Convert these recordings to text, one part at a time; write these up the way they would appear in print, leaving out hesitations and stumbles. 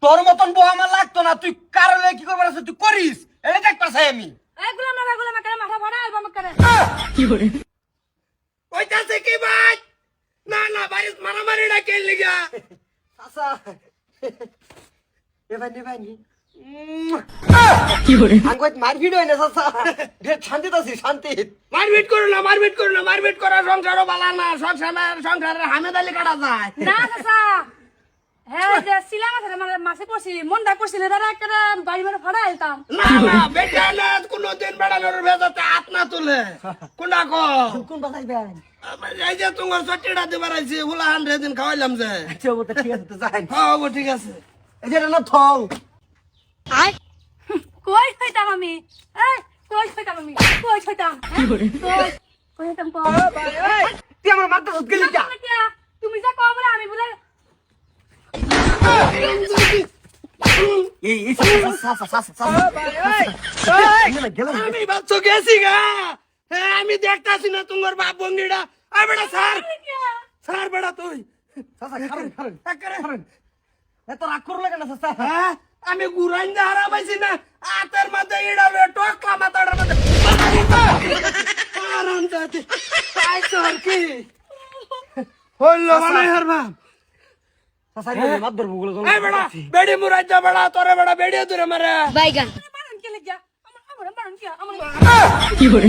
তোর মতন বউ আমার লাগতো না, তুই কারণে কি করবার আছে তুই করিস, এটা দেখ পাছাই আমি। এগুলো মাকে মাথা ফাড়া আলবা মাকে কি করে ওইটাছে কি ভাই? না না বাড়ির মারামারি না কে লিগা? চাচা এ ভাই নে ভাই নি কি করে আঙ্গুত মারপিট হয় না চাচা, শান্তিতে আছি, শান্তি। মারপিট করো না, মারপিট করো না, মারপিট করা সংসারও বালা না, সংসারের হামেদালি কাটা যায়। না চাচা হ্যাঁ যে সিলাম আছে মানে মাসে পড়ছি মনটা পড়ছিল দাদা একটা বাড়ি মানে ফাড়া আলতাম না না বেটা না কোনদিন বেড়ানোর ভেজাতে হাত না তুলে কোনটা কো কোন বাসাই ভাই? এই যে তোমার চট্টিটা দিবার আইছি হুলা 100 দিন খাওয়াইলাম যে। আচ্ছা ও তো ঠিক আছে তো যাই। হ্যাঁ ও ঠিক আছে। এই যে না থং। কই খাইতাম আমি কই খাইতাম আমি কই খাইতাম কই খাইতাম তুই আমার মাথা সুদ গেলি যা। তুমি যা কও বলে আমি বলে এই সা আমি বাচ্চা গেছি গা। হ্যাঁ আমি দেখতাছি না তোমার বাপ বঙ্গিটা। আই বেটা স্যার স্যার বেটা তুই খারেন এত রাগ করলে কেন চাচা? হ্যাঁ আমি গুরাইন দা হারা পাইছি না আতের মধ্যে ইড়াবে টকলা মাথাটার মধ্যে আরাম দাতে আই তোর কি হইলো মানে হারবা। চাচা মাত ধরবো গুলো এই বেটা বেড়ি মুরাই যা বেটা তোরে বেটা বেড়ি দূরে মারে বাইগান মারন কে লাগিয়া আমার মারন কি আমার কি করে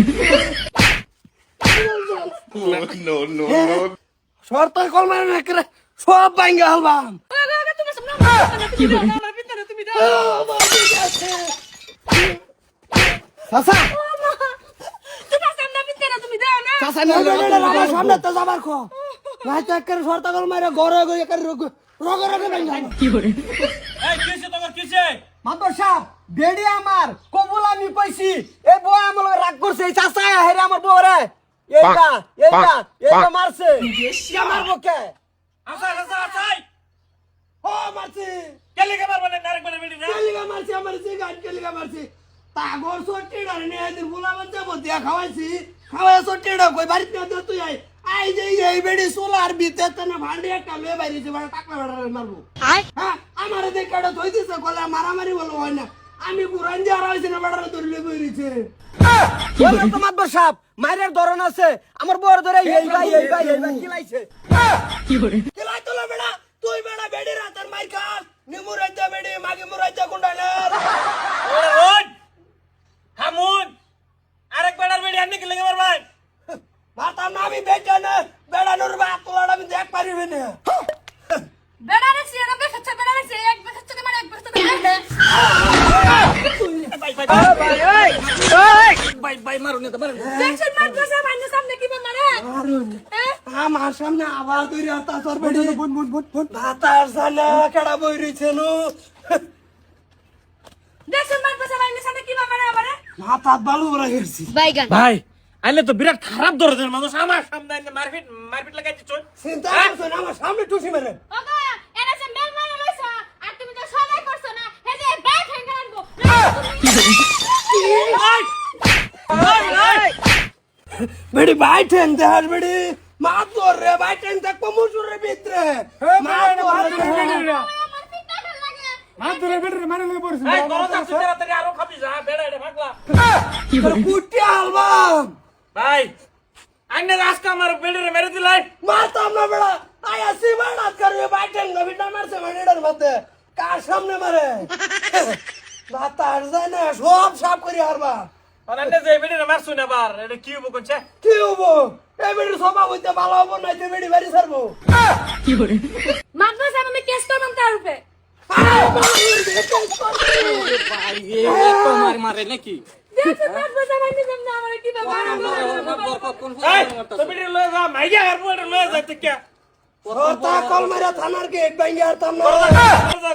শর্ত কল মারে না করে সব ভাঙ্গা হলবাম। তুমি সামনে কি করে আমার ভিতরে তুমি দাও চাচা তোমার সামনে ভিতরে তুমি দাও না চাচা না আমার সামনে তো যাবার খো ভাই চেক করে শর্ত কল মারে গরে গরে করে রগে ভাঙ্গা। কি করে মাদর সাহেব বেড়ি আমার কবুল আমি কইছি এই বউ আমার লগে রাগ করছে এই চাচা হেরে আমার বউ রে এইটা মারছে কে মারবো কে? ও মারছি কেলিগা মারছি আমার জিগান কেলিগা মারছি তাগর সটিড়া নিয়ে দিন বুলাবন যাব দিয়া খাওয়াইছি খাওয়া সটিড়া কই বাড়িতে না তুই আই যে এই বেড়ি সোলার ভিতরে না ভান্ডি একটা লয়ে বাইরেছে বড় টাকলা বড় মারবো। হ্যাঁ আমারে দেখাটা ধই দিছে কলে মারামারি বলো হয় না আমি গুরান যা রাইছে না বড় ধরলে বইরিছে। ওই তো মাদর সাহেব মায়ের ধরন আছে আমার বউর ধরে এই ভাই কিলাইছে। কি করে কিলাই তোলা বেড়া তুই বেড়া বেড়ি রাতের মাইর খাস নিমু রাজ্জা বেড়ি মাগে মুরাজ্জা কুন্ডালের হামুন আরেক বেড়ার বেড়ি আনি কি লেগে মারবাই মারতাম না আমি বেটা না বেড়ানোর বাপ তোলাটা আমি দেখ পারিবে না। বেড়া রেছি না বেখাচ্ছে বেড়া রেছি এক বেখাচ্ছে মানে এক বেখাচ্ছে ভাই মারুন তো মারুন দেখছেন মার বসা বাইনে সামনে কি মারে আমার সামনে আবার তুই রাতা তোর বেড়ি বুন ভাতার সালে কেডা বইরিছে নো দেখছেন মার বসা বাইনে সামনে কি মারে আমারে মাথা বালু বড় গেছি। বাইগান ভাই আইলে তো বিরাট খারাপ ধরনের মানুষ আমার সামনে আইনে মারপিট লাগাইতে চল চিন্তা করছ না আমার সামনে টুসি মেরে ওগো এরা যে মেল মারা লইছো আর তুমি তো সবাই করছো না হে যে ব্যাগ হ্যাঙ্গার আনবো বেড়ি ভাই ঠেং দেহার বেড়ি মা তোর রে ভাই ঠেং দেখ মুসুর রে ভিতরে মা তোর রে আমার পিঠা ভাল লাগে এই দরজা তুই তাড়াতাড়ি আরো খাবি যা বেড়া এটা ভাগলা কি করে কুটি আলবাম ভাই আইনে রাস্তা আমার বেড়ে মেরে দিলাই মারতাম না বেড়া আয়া সিমানাত করবে ভাই ঠেং না বিটা মারছে মানিডার মধ্যে কার সামনে মারে ভাতার জানে সব সাফ করি হারবা আইনে যে বেড়ে মারছুন আবার এটা কি হবো কোনছে কি হবো এই বেড়ি সবা হইতে ভালো হবো না যে বেড়ি বাড়ি ছাড়বো। কি করে মার বসা আমি কেস করলাম তার উপরে ভাই এ তোমার মারে নাকি দেখছেন মার বসা বাইনে সামনে আমারে কি ব্যাপার এই তো বেড়ে লয়ে যা মাইয়া হারবো এটা লয়ে যাইতে কে ওটা কল মারা থানার গেট ভাঙ্গি আরতাম না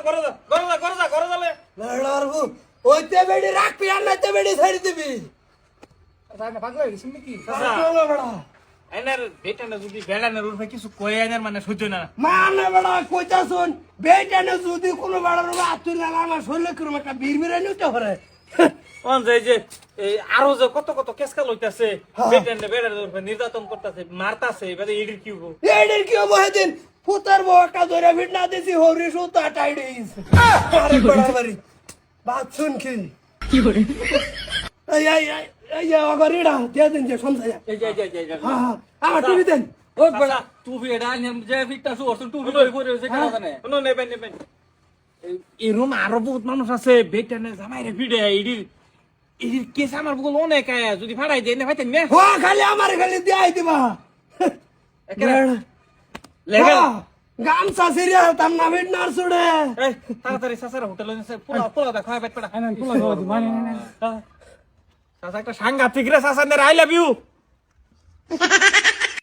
করে যালে লড়ার ওইতে বেড়ি রাখবি আর নাইতে বেড়ি ছাড়ি দিবি পাগলা হয়ে গেছিস নাকি? পাগলা বেড়া আইনার বেটা না যদি বেড়ানোর উঠবে কিছু কই আইনার মানে সহ্য না মানে বেড়া কইতা শুন বেটানে যদি কোনো বেড়ার আতুল না আমার শরীরে কিরম একটা বিড়বিড়ে নিতে পারে কোন যায় যে এই আরো যে কত কত কেসকা লইতাছে বেটানে বেড়ানোর উপরে নির্যাতন করতেছে মারতাছে এবারে এডির কি হবো এডের কি হবো হেদিন ফুতার বকা ধরে ফিট না দিছি হরি সুতা টাইডিস আরে বড়াবাড়ি বাত শুন কি কি করে এই এই এই এই যে অগরিডা দিয়ে দিন যে সমঝা এই যে হ্যাঁ হ্যাঁ আমার টিভি দেন ও বড়া টুপি এটা যে ফিটটা সুরছ টুপি লই পরে হইছে কেন জানে শুনো নেবেন এরম আরো বহুত মানুষ আছে বেটানে জামাইরে ভিড়ে এডির কেস আমার বগল অনেক আয়া যদি ফাড়াই দেয় না ভাইতেন না হো খালি আমার খালি দিয়াই দিবা লেভেল গামছা সিরিয়াল তাম না ফিট না ছুড়ে এই তাড়াতাড়ি সাসার হোটেলে পোলা দা খাওয়া পেট পেটা সাসা একটা সাংঘাতিক রে সাসা নে আই লাভ ইউ